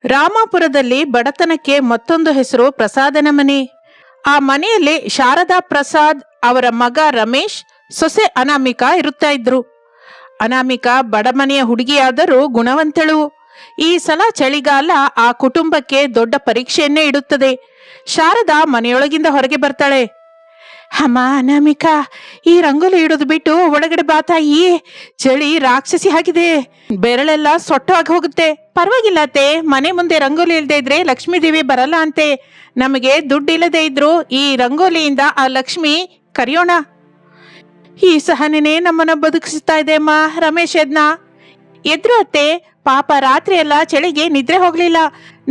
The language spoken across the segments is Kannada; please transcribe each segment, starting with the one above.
ರಾಮಾಪುರದಲ್ಲಿ ಬಡತನಕ್ಕೆ ಮತ್ತೊಂದು ಹೆಸರು ಪ್ರಸಾದನ ಮನೆ. ಆ ಮನೆಯಲ್ಲಿ ಶಾರದಾ ಪ್ರಸಾದ್, ಅವರ ಮಗ ರಮೇಶ್, ಸೊಸೆ ಅನಾಮಿಕಾ ಇರುತ್ತಾ ಇದ್ರು. ಅನಾಮಿಕಾ ಬಡಮನೆಯ ಹುಡುಗಿಯಾದರೂ ಗುಣವಂತಳು. ಈ ಸಲ ಚಳಿಗಾಲ ಆ ಕುಟುಂಬಕ್ಕೆ ದೊಡ್ಡ ಪರೀಕ್ಷೆಯನ್ನೇ ಇಡುತ್ತದೆ. ಶಾರದಾ ಮನೆಯೊಳಗಿಂದ ಹೊರಗೆ ಬರ್ತಾಳೆ. ಅಮ್ಮ ಅನಾಮಿಕಾ, ಈ ರಂಗೋಲಿ ಇಡೋದು ಬಿಟ್ಟು ಒಳಗಡೆ ಬಾ ತಾಯಿ, ಚಳಿ ರಾಕ್ಷಸಿ ಆಗಿದೆ, ಬೆರಳೆಲ್ಲ ಸೊಟ್ಟವಾಗಿ ಹೋಗುತ್ತೆ. ಪರವಾಗಿಲ್ಲ ಅತ್ತೆ, ಮನೆ ಮುಂದೆ ರಂಗೋಲಿ ಇಲ್ಲದೆ ಇದ್ರೆ ಲಕ್ಷ್ಮೀ ದೇವಿ ಬರಲ್ಲ ಅಂತೆ. ನಮಗೆ ದುಡ್ಡು ಇಲ್ಲದೆ ಇದ್ರು ಈ ರಂಗೋಲಿಯಿಂದ ಆ ಲಕ್ಷ್ಮಿ ಕರೆಯೋಣ. ಈ ಸಹನೆನೇ ನಮ್ಮನ್ನ ಬದುಕಿಸ್ತಾ ಇದೆ ಅಮ್ಮ. ರಮೇಶ್ ಎದ್ರು ಅತ್ತೆ. ಪಾಪ ರಾತ್ರಿ ಎಲ್ಲ ಚಳಿಗೆ ನಿದ್ರೆ ಹೋಗ್ಲಿಲ್ಲ.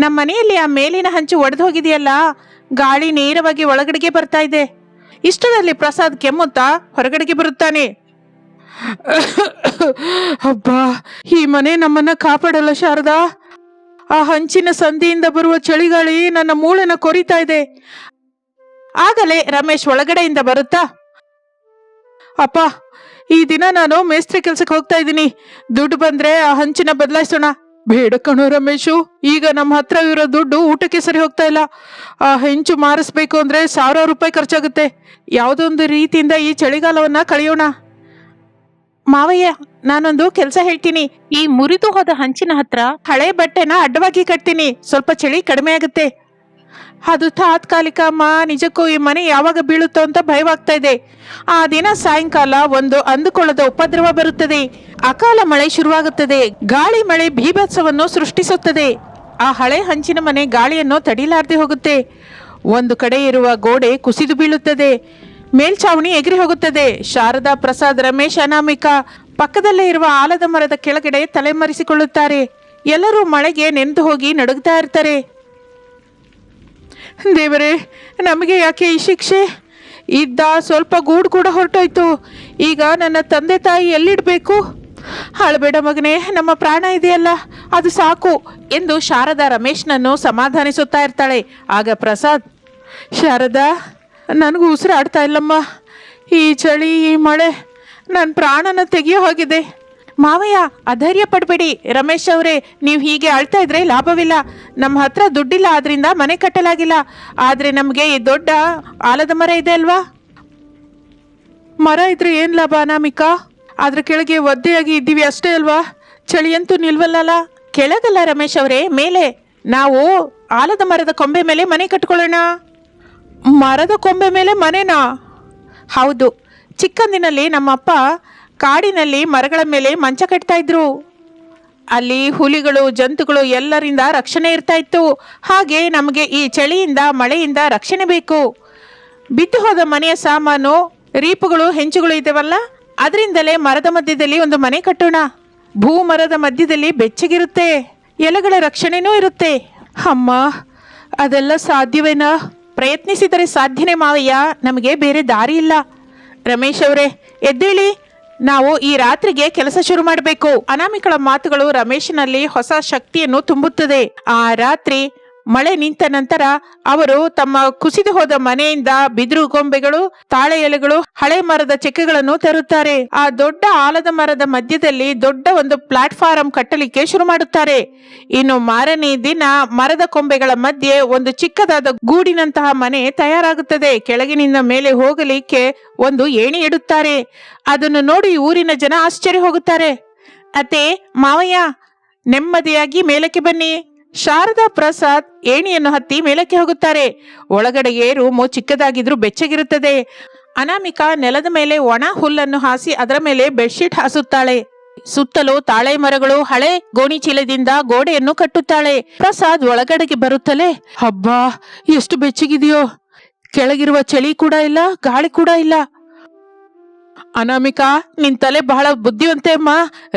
ನಮ್ಮ ಮನೆಯಲ್ಲಿ ಆ ಮೇಲಿನ ಹಂಚು ಒಡೆದು ಹೋಗಿದೆಯಲ್ಲ, ಗಾಳಿ ನೇರವಾಗಿ ಒಳಗಡೆಗೆ ಬರ್ತಾ ಇದೆ. ಇಷ್ಟರಲ್ಲಿ ಪ್ರಸಾದ್ ಕೆಮ್ಮುತ್ತಾ ಹೊರಗಡೆಗೆ ಬರುತ್ತಾನೆ. ಅಬ್ಬಾ, ಈ ಮನೆ ನಮ್ಮನ್ನ ಕಾಪಾಡಲ್ಲ ಶಾರದಾ. ಆ ಹಂಚಿನ ಸಂಧಿಯಿಂದ ಬರುವ ಚಳಿಗಾಳಿ ನನ್ನ ಮೂಳೆನ ಕೊರಿತಾ ಇದೆ. ಆಗಲೇ ರಮೇಶ್ ಒಳಗಡೆಯಿಂದ ಬರುತ್ತಾ, ಅಪ್ಪ, ಈ ದಿನ ನಾನು ಮೇಸ್ತ್ರಿ ಕೆಲ್ಸಕ್ಕೆ ಹೋಗ್ತಾ ಇದ್ದೀನಿ. ದುಡ್ಡು ಬಂದ್ರೆ ಆ ಹಂಚಿನ ಬದಲಾಯಿಸೋಣ. ಬೇಡ ಕಣೋ ರಮೇಶು, ಈಗ ನಮ್ಮ ಹತ್ರ ಇರೋ ದುಡ್ಡು ಊಟಕ್ಕೆ ಸರಿ ಹೋಗ್ತಾ ಇಲ್ಲ. ಆ ಹೆಂಚು ಮಾರಿಸ್ಬೇಕು ಅಂದ್ರೆ 1000 ರೂಪಾಯಿ ಖರ್ಚಾಗುತ್ತೆ. ಯಾವುದೊಂದು ರೀತಿಯಿಂದ ಈ ಚಳಿಗಾಲವನ್ನ ಕಳೆಯೋಣ. ಮಾವಯ್ಯ, ನಾನೊಂದು ಕೆಲಸ ಹೇಳ್ತೀನಿ. ಈ ಮುರಿದು ಹೋದ ಹಂಚಿನ ಹತ್ರ ಹಳೆ ಬಟ್ಟೆನ ಅಡ್ಡವಾಗಿ ಕಟ್ತೀನಿ, ಸ್ವಲ್ಪ ಚಳಿ ಕಡಿಮೆ ಆಗುತ್ತೆ. ಅದು ತಾತ್ಕಾಲಿಕ ಅಮ್ಮ. ನಿಜಕ್ಕೂ ಈ ಮನೆ ಯಾವಾಗ ಬೀಳುತ್ತೋ ಅಂತ ಭಯವಾಗ್ತಾ ಇದೆ. ಆ ದಿನ ಸಾಯಂಕಾಲ ಒಂದು ಅಂದುಕೊಳ್ಳದ ಉಪದ್ರವ ಬರುತ್ತದೆ. ಅಕಾಲ ಮಳೆ ಶುರುವಾಗುತ್ತದೆ. ಗಾಳಿ ಮಳೆ ಬೀಭತ್ಸವನ್ನು ಸೃಷ್ಟಿಸುತ್ತದೆ. ಆ ಹಳೆ ಹಂಚಿನ ಮನೆ ಗಾಳಿಯನ್ನು ತಡಿಲಾರದೆ ಹೋಗುತ್ತೆ. ಒಂದು ಕಡೆ ಇರುವ ಗೋಡೆ ಕುಸಿದು ಬೀಳುತ್ತದೆ. ಮೇಲ್ಛಾವಣಿ ಎಗರಿ ಹೋಗುತ್ತದೆ. ಶಾರದಾ ಪ್ರಸಾದ್, ರಮೇಶ್, ಅನಾಮಿಕಾ ಪಕ್ಕದಲ್ಲೇ ಇರುವ ಆಲದ ಮರದ ಕೆಳಗಡೆ ತಲೆಮರೆಸಿಕೊಳ್ಳುತ್ತಾರೆ. ಎಲ್ಲರೂ ಮಳೆಗೆ ನೆನೆದು ಹೋಗಿ ನಡುಗ್ತಾ ಇರ್ತಾರೆ. ದೇವರೇ, ನಮಗೆ ಯಾಕೆ ಈ ಶಿಕ್ಷೆ? ಇದ್ದ ಸ್ವಲ್ಪ ಗೂಡು ಕೂಡ ಹೊರಟೋಯ್ತು. ಈಗ ನನ್ನ ತಂದೆ ತಾಯಿ ಎಲ್ಲಿಡಬೇಕು? ಅಳಬೇಡ ಮಗನೇ, ನಮ್ಮ ಪ್ರಾಣ ಇದೆಯಲ್ಲ, ಅದು ಸಾಕು ಎಂದು ಶಾರದಾ ರಮೇಶ್ನನ್ನು ಸಮಾಧಾನಿಸುತ್ತಾ ಇರ್ತಾಳೆ. ಆಗ ಪ್ರಸಾದ್, ಶಾರದಾ, ನನಗೂ ಉಸಿರಾಡ್ತಾ ಇಲ್ಲಮ್ಮ. ಈ ಚಳಿ, ಈ ಮಳೆ ನನ್ನ ಪ್ರಾಣನ ತೆಗೆಯೋ ಹೋಗಿದೆ. ಮಾವಯ್ಯ, ಅಧೈರ್ಯ ಪಡಬೇಡಿ. ರಮೇಶ್ ಅವರೇ, ನೀವು ಹೀಗೆ ಅಳ್ತಾ ಇದ್ರೆ ಲಾಭವಿಲ್ಲ. ನಮ್ಮ ಹತ್ರ ದುಡ್ಡಿಲ್ಲ, ಆದ್ರಿಂದ ಮನೆ ಕಟ್ಟಲಾಗಿಲ್ಲ. ಆದ್ರೆ ನಮಗೆ ಈ ದೊಡ್ಡ ಆಲದ ಮರ ಇದೆ ಅಲ್ವಾ? ಮರ ಇದ್ರೆ ಏನ್ ಲಾಭ ಅನಾಮಿಕಾ? ಅದ್ರ ಕೆಳಗೆ ಒದ್ದೆಯಾಗಿ ಇದ್ದೀವಿ ಅಷ್ಟೇ ಅಲ್ವಾ? ಚಳಿಯಂತೂ ನಿಲ್ವಲ್ಲ. ಕೆಳಗಲ್ಲ ರಮೇಶ್ ಅವರೇ, ಮೇಲೆ. ನಾವು ಆಲದ ಮರದ ಕೊಂಬೆ ಮೇಲೆ ಮನೆ ಕಟ್ಕೊಳ್ಳೋಣ. ಮರದ ಕೊಂಬೆ ಮೇಲೆ ಮನೆನಾ? ಹೌದು. ಚಿಕ್ಕಂದಿನಲ್ಲಿ ನಮ್ಮಪ್ಪ ಕಾಡಿನಲ್ಲಿ ಮರಗಳ ಮೇಲೆ ಮಂಚ ಕಟ್ತಾ ಇದ್ರು. ಅಲ್ಲಿ ಹುಲಿಗಳು, ಜಂತುಗಳು ಎಲ್ಲರಿಂದ ರಕ್ಷಣೆ ಇರ್ತಾ ಇತ್ತು. ಹಾಗೆ ನಮಗೆ ಈ ಚಳಿಯಿಂದ, ಮಳೆಯಿಂದ ರಕ್ಷಣೆ ಬೇಕು. ಬಿದ್ದು ಹೋದ ಮನೆಯ ಸಾಮಾನು, ರೀಪುಗಳು, ಹೆಂಚುಗಳು ಇದಾವಲ್ಲ, ಅದರಿಂದಲೇ ಮರದ ಮಧ್ಯದಲ್ಲಿ ಒಂದು ಮನೆ ಕಟ್ಟೋಣ. ಭೂ ಮರದ ಮಧ್ಯದಲ್ಲಿ ಬೆಚ್ಚಗಿರುತ್ತೆ, ಎಲೆಗಳ ರಕ್ಷಣೆನೂ ಇರುತ್ತೆ. ಅಮ್ಮ, ಅದೆಲ್ಲ ಸಾಧ್ಯವೇನಾ? ಪ್ರಯತ್ನಿಸಿದರೆ ಸಾಧ್ಯನೇ ಮಾವಯ್ಯ, ನಮಗೆ ಬೇರೆ ದಾರಿ ಇಲ್ಲ. ರಮೇಶ್ ಅವರೇ, ಎದ್ದೇಳಿ, ನಾವು ಈ ರಾತ್ರಿಗೆ ಕೆಲಸ ಶುರು ಮಾಡಬೇಕು. ಅನಾಮಿಕಳ ಮಾತುಗಳು ರಮೇಶನಲ್ಲಿ ಹೊಸ ಶಕ್ತಿಯನ್ನು ತುಂಬುತ್ತದೆ. ಆ ರಾತ್ರಿ ಮಳೆ ನಿಂತ ನಂತರ ಅವರು ತಮ್ಮ ಕುಸಿದು ಹೋದ ಮನೆಯಿಂದ ಬಿದಿರು ಗೊಂಬೆಗಳು, ತಾಳೆ ಎಲೆಗಳು, ಹಳೆ ಮರದ ಚೆಕ್ಕೆಗಳನ್ನು ತರುತ್ತಾರೆ. ಆ ದೊಡ್ಡ ಆಲದ ಮರದ ಮಧ್ಯದಲ್ಲಿ ದೊಡ್ಡ ಒಂದು ಪ್ಲಾಟ್ಫಾರಂ ಕಟ್ಟಲಿಕ್ಕೆ ಶುರು ಮಾಡುತ್ತಾರೆ. ಇನ್ನು ಮಾರನೇ ದಿನ ಮರದ ಕೊಂಬೆಗಳ ಮಧ್ಯೆ ಒಂದು ಚಿಕ್ಕದಾದ ಗೂಡಿನಂತಹ ಮನೆ ತಯಾರಾಗುತ್ತದೆ. ಕೆಳಗಿನಿಂದ ಮೇಲೆ ಹೋಗಲಿಕ್ಕೆ ಒಂದು ಏಣಿ ಇಡುತ್ತಾರೆ. ಅದನ್ನು ನೋಡಿ ಊರಿನ ಜನ ಆಶ್ಚರ್ಯ ಹೋಗುತ್ತಾರೆ. ಅತ್ತೆ, ಮಾವಯ್ಯ, ನೆಮ್ಮದಿಯಾಗಿ ಮೇಲಕ್ಕೆ ಬನ್ನಿ. ಶಾರದಾ ಪ್ರಸಾದ್ ಏಣಿಯನ್ನು ಹತ್ತಿ ಮೇಲಕ್ಕೆ ಹೋಗುತ್ತಾರೆ. ಒಳಗಡೆಗೆ ರೂಮು ಚಿಕ್ಕದಾಗಿದ್ರೂ ಬೆಚ್ಚಗಿರುತ್ತದೆ. ಅನಾಮಿಕಾ ನೆಲದ ಮೇಲೆ ಒಣ ಹುಲ್ಲನ್ನು ಹಾಸಿ ಅದರ ಮೇಲೆ ಬೆಡ್ಶೀಟ್ ಹಾಸುತ್ತಾಳೆ. ಸುತ್ತಲೂ ತಾಳೆ ಮರಗಳು, ಹಳೆ ಗೋಣಿ ಚೀಲದಿಂದ ಗೋಡೆಯನ್ನು ಕಟ್ಟುತ್ತಾಳೆ. ಪ್ರಸಾದ್ ಒಳಗಡೆಗೆ ಬರುತ್ತಲೇ, ಹಬ್ಬಾ, ಎಷ್ಟು ಬೆಚ್ಚಗಿದೆಯೋ. ಕೆಳಗಿರುವ ಚಳಿ ಕೂಡ ಇಲ್ಲ, ಗಾಳಿ ಕೂಡ ಇಲ್ಲ. ಅನಾಮಿಕಾ, ನಿನ್ ತಲೆ ಬಹಳ ಬುದ್ಧಿವಂತೆ ಅಮ್ಮ.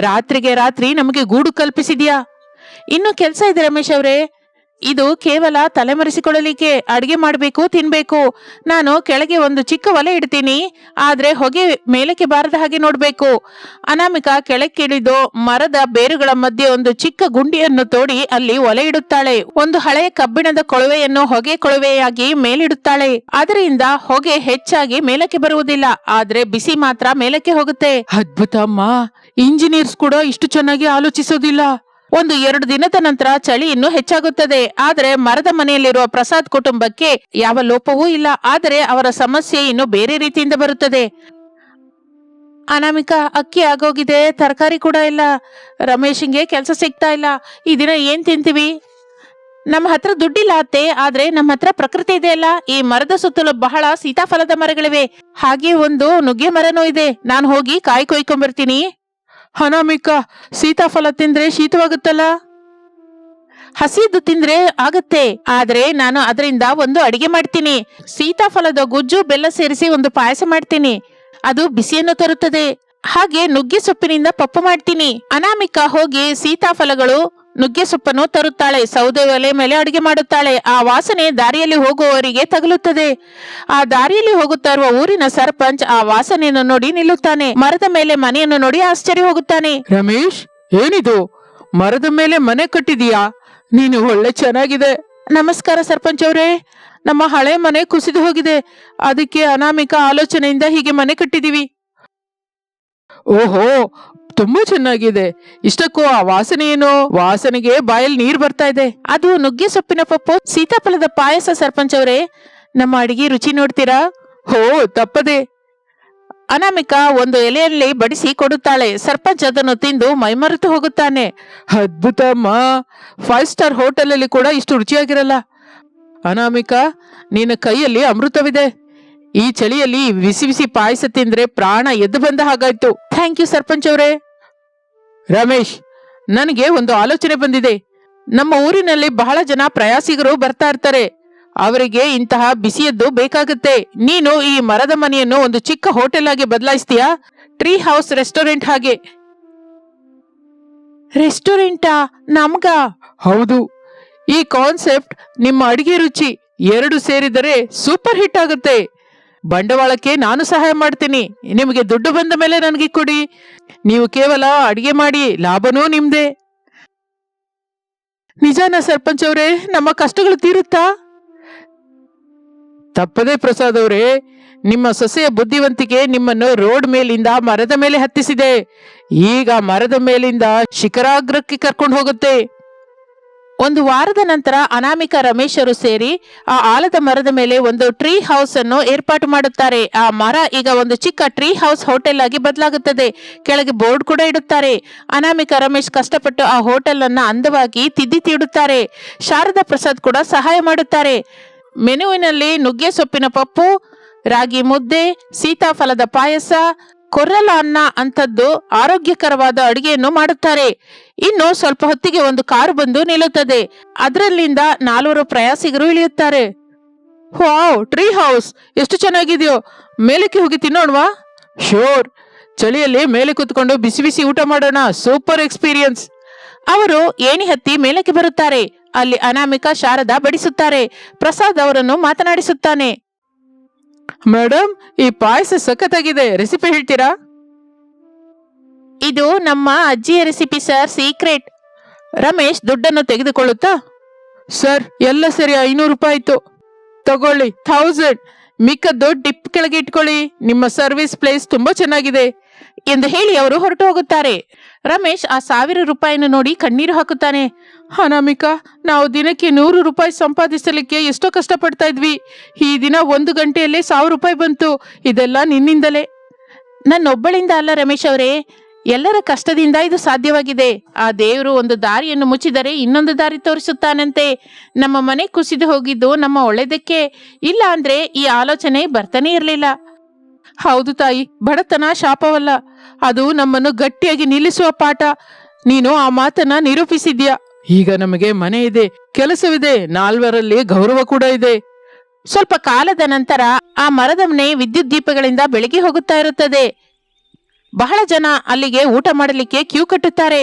ರಾತ್ರಿಗೆ ರಾತ್ರಿ ನಮಗೆ ಗೂಡು ಕಲ್ಪಿಸಿದ್ಯಾ. ಇನ್ನು ಕೆಲಸ ಇದೆ ರಮೇಶ್ ಅವರೇ. ಇದು ಕೇವಲ ತಲೆಮರೆಸಿಕೊಳ್ಳಲಿಕ್ಕೆ. ಅಡಿಗೆ ಮಾಡಬೇಕು, ತಿನ್ಬೇಕು. ನಾನು ಕೆಳಗೆ ಒಂದು ಚಿಕ್ಕ ಒಲೆ ಇಡ್ತೀನಿ, ಆದ್ರೆ ಹೊಗೆ ಮೇಲಕ್ಕೆ ಬಾರದ ಹಾಗೆ ನೋಡ್ಬೇಕು. ಅನಾಮಿಕಾ ಕೆಳಕ್ಕಿಳಿದು ಮರದ ಬೇರುಗಳ ಮಧ್ಯೆ ಒಂದು ಚಿಕ್ಕ ಗುಂಡಿಯನ್ನು ತೋಡಿ ಅಲ್ಲಿ ಒಲೆ ಇಡುತ್ತಾಳೆ. ಒಂದು ಹಳೆಯ ಕಬ್ಬಿಣದ ಕೊಳವೆಯನ್ನು ಹೊಗೆ ಕೊಳವೆಯಾಗಿ ಮೇಲಿಡುತ್ತಾಳೆ. ಅದರಿಂದ ಹೊಗೆ ಹೆಚ್ಚಾಗಿ ಮೇಲಕ್ಕೆ ಬರುವುದಿಲ್ಲ, ಆದ್ರೆ ಬಿಸಿ ಮಾತ್ರ ಮೇಲಕ್ಕೆ ಹೋಗುತ್ತೆ. ಅದ್ಭುತ ಅಮ್ಮ, ಇಂಜಿನಿಯರ್ಸ್ ಕೂಡ ಇಷ್ಟು ಚೆನ್ನಾಗಿ ಆಲೋಚಿಸೋದಿಲ್ಲ. 2 ದಿನದ ನಂತರ ಚಳಿ ಇನ್ನೂ ಹೆಚ್ಚಾಗುತ್ತದೆ. ಆದರೆ ಮರದ ಮನೆಯಲ್ಲಿರುವ ಪ್ರಸಾದ್ ಕುಟುಂಬಕ್ಕೆ ಯಾವ ಲೋಪವೂ ಇಲ್ಲ. ಆದರೆ ಅವರ ಸಮಸ್ಯೆ ಇನ್ನು ಬೇರೆ ರೀತಿಯಿಂದ ಬರುತ್ತದೆ. ಅನಾಮಿಕಾ, ಅಕ್ಕಿ ಆಗೋಗಿದೆ, ತರಕಾರಿ ಕೂಡ ಇಲ್ಲ, ರಮೇಶನ್ಗೆ ಕೆಲಸ ಸಿಗ್ತಾ ಇಲ್ಲ, ಈ ದಿನ ಏನ್ ತಿಂತೀವಿ? ನಮ್ಮ ಹತ್ರ ದುಡ್ಡಿಲ್ಲ ಅತ್ತೆ, ಆದ್ರೆ ನಮ್ಮ ಹತ್ರ ಪ್ರಕೃತಿ ಇದೆ ಅಲ್ಲ. ಈ ಮರದ ಸುತ್ತಲೂ ಬಹಳ ಸೀತಾಫಲದ ಮರಗಳಿವೆ, ಹಾಗೆ ಒಂದು ನುಗ್ಗೆ ಮರನೂ ಇದೆ. ನಾನು ಹೋಗಿ ಕಾಯಿ ಕೊಯ್ಕೊಂಡ್ಬರ್ತೀನಿ. ಅನಾಮಿಕಾ, ಸೀತಾಫಲ ತಿಂದ್ರೆ ಶೀತವಾಗುತ್ತಲ್ಲ. ಹಸಿದು ತಿಂದ್ರೆ ಆಗತ್ತೆ, ಆದ್ರೆ ನಾನು ಅದರಿಂದ ಒಂದು ಅಡಿಗೆ ಮಾಡ್ತೀನಿ. ಸೀತಾಫಲದ ಗುಜ್ಜು, ಬೆಲ್ಲ ಸೇರಿಸಿ ಒಂದು ಪಾಯಸ ಮಾಡ್ತೀನಿ, ಅದು ಬಿಸಿಯನ್ನು ತರುತ್ತದೆ. ಹಾಗೆ ನುಗ್ಗೆ ಸೊಪ್ಪಿನಿಂದ ಪಪ್ಪು ಮಾಡ್ತೀನಿ. ಅನಾಮಿಕಾ ಹೋಗಿ ಸೀತಾಫಲಗಳು, ನುಗ್ಗೆ ಸೊಪ್ಪನ್ನು ತರುತ್ತಾಳೆ. ಸೌದೆ ಒಲೆ ಮೇಲೆ ಅಡಿಗೆ ಮಾಡುತ್ತಾಳೆ. ಆ ವಾಸನೆ ದಾರಿಯಲ್ಲಿ ಹೋಗುವವರಿಗೆ ತಗುಲುತ್ತದೆ. ಆ ದಾರಿಯಲ್ಲಿ ಹೋಗುತ್ತಾ ಇರುವ ಊರಿನ ಸರ್ಪಂಚ್ ಆ ವಾಸನೆಯನ್ನು ನೋಡಿ ನಿಲ್ಲುತ್ತಾನೆ. ಮರದ ಮೇಲೆ ಮನೆಯನ್ನು ನೋಡಿ ಆಶ್ಚರ್ಯ ಹೋಗುತ್ತಾನೆ. ರಮೇಶ್, ಏನಿದು? ಮರದ ಮೇಲೆ ಮನೆ ಕಟ್ಟಿದೀಯಾ? ನೀನು ಒಳ್ಳೆ ಚೆನ್ನಾಗಿದೆ. ನಮಸ್ಕಾರ ಸರ್ಪಂಚ್ ಅವರೇ, ನಮ್ಮ ಹಳೆ ಮನೆ ಕುಸಿದು ಹೋಗಿದೆ, ಅದಕ್ಕೆ ಅನಾಮಿಕಾ ಆಲೋಚನೆಯಿಂದ ಹೀಗೆ ಮನೆ ಕಟ್ಟಿದೀವಿ. ಓಹೋ, ತುಂಬಾ ಚೆನ್ನಾಗಿದೆ. ಇಷ್ಟಕ್ಕೂ ಆ ವಾಸನೆ ಏನು? ವಾಸನೆಗೆ ಬಾಯಲ್ಲಿ ನೀರು ಬರ್ತಾ ಇದೆ. ಅದು ನುಗ್ಗೆ ಸೊಪ್ಪಿನ ಪಪ್ಪು, ಸೀತಾಫಲದ ಪಾಯಸ ಸರ್ಪಂಚ್ ಅವರೇ. ನಮ್ಮ ಅಡಿಗೆ ರುಚಿ ನೋಡ್ತೀರಾ? ಹೋ, ತಪ್ಪದೆ. ಅನಾಮಿಕಾ ಒಂದು ಎಲೆಯಲ್ಲಿ ಬಡಿಸಿ ಕೊಡುತ್ತಾಳೆ. ಸರ್ಪಂಚ್ ಅದನ್ನು ತಿಂದು ಮೈಮರೆತು ಹೋಗುತ್ತಾನೆ. ಅದ್ಭುತ ಅಮ್ಮ, 5 ಸ್ಟಾರ್ ಹೋಟೆಲ್ ಅಲ್ಲಿ ಕೂಡ ಇಷ್ಟು ರುಚಿಯಾಗಿರಲ್ಲ. ಅನಾಮಿಕಾ, ನಿನ್ನ ಕೈಯಲ್ಲಿ ಅಮೃತವಿದೆ. ಈ ಚಳಿಯಲ್ಲಿ ಬಿಸಿ ಬಿಸಿ ಪಾಯಸ ತಿಂದ್ರೆ ಪ್ರಾಣ ಎದ್ದು ಬಂದ ಹಾಗಾಯ್ತು. ಥ್ಯಾಂಕ್ ಯು ಸರ್ಪಂಚ್ ಅವರೇ. ರಮೇಶ್, ನನಗೆ ಒಂದು ಆಲೋಚನೆ ಬಂದಿದೆ. ನಮ್ಮ ಊರಿನಲ್ಲಿ ಬಹಳ ಜನ ಪ್ರಯಾಸಿಗರು ಬರ್ತಾ ಇರ್ತಾರೆ, ಅವರಿಗೆ ಇಂತಹ ಬಿಸಿಯದ್ದು ಬೇಕಾಗುತ್ತೆ. ನೀನು ಈ ಮರದ ಮನೆಯನ್ನು ಒಂದು ಚಿಕ್ಕ ಹೋಟೆಲ್ ಆಗಿ ಬದಲಾಯಿಸ್ತೀಯಾ? ಟ್ರೀ ಹೌಸ್ ರೆಸ್ಟೋರೆಂಟ್ ಹಾಗೆ. ರೆಸ್ಟೋರೆಂಟಾ? ನಮ್ಗ? ಹೌದು. ಈ ಕಾನ್ಸೆಪ್ಟ್ ನಿಮ್ಮ ಅಡಿಗೆ ರುಚಿ ಎರಡು ಸೇರಿದರೆ ಸೂಪರ್ ಹಿಟ್ ಆಗುತ್ತೆ. ಬಂಡವಾಳಕ್ಕೆ ನಾನು ಸಹಾಯ ಮಾಡ್ತೀನಿ. ನಿಮಗೆ ದುಡ್ಡು ಬಂದ ಮೇಲೆ ನನಗೆ ಕೊಡಿ. ನೀವು ಕೇವಲ ಅಡಿಗೆ ಮಾಡಿ, ಲಾಭನೂ ನಿಮ್ದೆ. ನಿಜಾನ ಸರ್ಪಂಚ್ ಅವರೇ? ನಮ್ಮ ಕಷ್ಟಗಳು ತೀರುತ್ತಾ? ತಪ್ಪದೇ ಪ್ರಸಾದ್ ಅವರೇ, ನಿಮ್ಮ ಸೊಸೆಯ ಬುದ್ಧಿವಂತಿಕೆ ನಿಮ್ಮನ್ನು ರೋಡ್ ಮೇಲಿಂದ ಮರದ ಮೇಲೆ ಹತ್ತಿಸಿದೆ. ಈಗ ಮರದ ಮೇಲಿಂದ ಶಿಖರಾಗ್ರಕ್ಕೆ ಕರ್ಕೊಂಡು ಹೋಗುತ್ತೆ. 1 ವಾರದ ನಂತರ ಅನಾಮಿಕಾ ರಮೇಶರು ಸೇರಿ ಆ ಆಲದ ಮರದ ಮೇಲೆ ಒಂದು ಟ್ರೀ ಹೌಸ್ ಅನ್ನು ಏರ್ಪಾಟು ಮಾಡುತ್ತಾರೆ. ಆ ಮರ ಈಗ ಒಂದು ಚಿಕ್ಕ ಟ್ರೀ ಹೌಸ್ ಹೋಟೆಲ್ ಆಗಿ ಬದಲಾಗುತ್ತದೆ. ಕೆಳಗೆ ಬೋರ್ಡ್ ಕೂಡ ಇಡುತ್ತಾರೆ. ಅನಾಮಿಕಾ ರಮೇಶ್ ಕಷ್ಟಪಟ್ಟು ಆ ಹೋಟೆಲ್ ಅನ್ನ ಅಂದವಾಗಿ ತಿದ್ದಿ ತೀಡುತ್ತಾರೆ. ಶಾರದಾ ಪ್ರಸಾದ್ ಕೂಡ ಸಹಾಯ ಮಾಡುತ್ತಾರೆ. ಮೆನುವಿನಲ್ಲಿ ನುಗ್ಗೆ ಸೊಪ್ಪಿನ ಪಪ್ಪು, ರಾಗಿ ಮುದ್ದೆ, ಸೀತಾಫಲದ ಪಾಯಸ, ಕೊರ್ರಲ ಅನ್ನ ಅಂತದ್ದು ಆರೋಗ್ಯಕರವಾದ ಅಡಿಗೆಯನ್ನು ಮಾಡುತ್ತಾರೆ. ಇನ್ನು ಸ್ವಲ್ಪ ಹೊತ್ತಿಗೆ ಒಂದು ಕಾರು ಬಂದು ನಿಲ್ಲುತ್ತದೆ. ಅದರಲ್ಲಿಂದ 4 ಪ್ರಯಾಸಿಗರು ಇಳಿಯುತ್ತಾರೆ. ವಾವ್, ಟ್ರೀ ಹೌಸ್ ಎಷ್ಟು ಚೆನ್ನಾಗಿದೆಯೋ, ಮೇಲಕ್ಕೆ ಹೋಗಿ ತಿನ್ನೋಣವಾ? ಶೋರ್. ಚಳಿಯಲ್ಲಿ ಮೇಲೆ ಕೂತ್ಕೊಂಡು ಬಿಸಿ ಬಿಸಿ ಊಟ ಮಾಡೋಣ. Super experience. ಅವರು ಏಣಿ ಹತ್ತಿ ಮೇಲಕ್ಕೆ ಬರುತ್ತಾರೆ. ಅಲ್ಲಿ ಅನಾಮಿಕಾ, ಶಾರದಾ ಬಡಿಸುತ್ತಾರೆ. ಪ್ರಸಾದ್ ಅವರನ್ನು ಮಾತನಾಡಿಸುತ್ತಾನೆ. ಮೇಡಮ್, ಈ ಪಾಯಸ ಸಖತ್ತಾಗಿದೆ, ರೆಸಿಪಿ ಹೇಳ್ತೀರಾ? ಇದು ನಮ್ಮ ಅಜ್ಜಿಯ ರೆಸಿಪಿ ಸರ್, ಸೀಕ್ರೆಟ್. ರಮೇಶ್ ದುಡ್ಡನ್ನು ತೆಗೆದುಕೊಳ್ಳುತ್ತಾ, ಸರ್ ಎಲ್ಲ ಸರಿ 500 ರೂಪಾಯಿ ಆಯ್ತು, ತಗೊಳ್ಳಿ 1000. ಮಿಕ್ಕದ್ದು ಟಿಪ್ ಕೆಳಗೆ ಇಟ್ಕೊಳ್ಳಿ. ನಿಮ್ಮ ಸರ್ವಿಸ್ ಪ್ಲೇಸ್ ತುಂಬಾ ಚೆನ್ನಾಗಿದೆ ಎಂದು ಹೇಳಿ ಅವರು ಹೊರಟು ಹೋಗುತ್ತಾರೆ. ರಮೇಶ್ ಆ 1000 ರೂಪಾಯಿಯನ್ನು ನೋಡಿ ಕಣ್ಣೀರು ಹಾಕುತ್ತಾನೆ. ಅನಾಮಿಕಾ, ನಾವು ದಿನಕ್ಕೆ 100 ರೂಪಾಯಿ ಸಂಪಾದಿಸಲಿಕ್ಕೆ ಎಷ್ಟೋ ಕಷ್ಟಪಡ್ತಾ ಇದ್ವಿ. ಈ ದಿನ 1 ಗಂಟೆಯಲ್ಲೇ 1000 ರೂಪಾಯಿ ಬಂತು. ಇದೆಲ್ಲ ನಿನ್ನಿಂದಲೇ. ನನ್ನೊಬ್ಬಳಿಂದ ಅಲ್ಲ ರಮೇಶ್ ಅವರೇ, ಎಲ್ಲರ ಕಷ್ಟದಿಂದ ಇದು ಸಾಧ್ಯವಾಗಿದೆ. ಆ ದೇವರು ಒಂದು ದಾರಿಯನ್ನು ಮುಚ್ಚಿದರೆ ಇನ್ನೊಂದು ದಾರಿ ತೋರಿಸುತ್ತಾನಂತೆ. ನಮ್ಮ ಮನೆ ಕುಸಿದು ಹೋಗಿದ್ದು ನಮ್ಮ ಒಳ್ಳೆದಕ್ಕೆ, ಇಲ್ಲ ಅಂದ್ರೆ ಈ ಆಲೋಚನೆ ಬರ್ತಾನೆ ಇರಲಿಲ್ಲ. ಹೌದು ತಾಯಿ, ಬಡತನ ಶಾಪವಲ್ಲ, ಅದು ನಮ್ಮನ್ನು ಗಟ್ಟಿಯಾಗಿ ನಿಲ್ಲಿಸುವ ಪಾಠ. ನೀನು ಆ ಮಾತನ್ನ ನಿರೂಪಿಸಿದ್ಯಾ. ಈಗ ನಮಗೆ ಮನೆ ಇದೆ, ಕೆಲಸವಿದೆ, 4ರಲ್ಲಿ ಗೌರವ ಕೂಡ ಇದೆ. ಸ್ವಲ್ಪ ಕಾಲದ ನಂತರ ಆ ಮರದ ಮನೆ ವಿದ್ಯುತ್ ದೀಪಗಳಿಂದ ಬೆಳಗಿ ಹೋಗುತ್ತಾ ಇರುತ್ತದೆ. ಬಹಳ ಜನ ಅಲ್ಲಿಗೆ ಊಟ ಮಾಡಲಿಕ್ಕೆ ಕ್ಯೂ ಕಟ್ಟುತ್ತಾರೆ.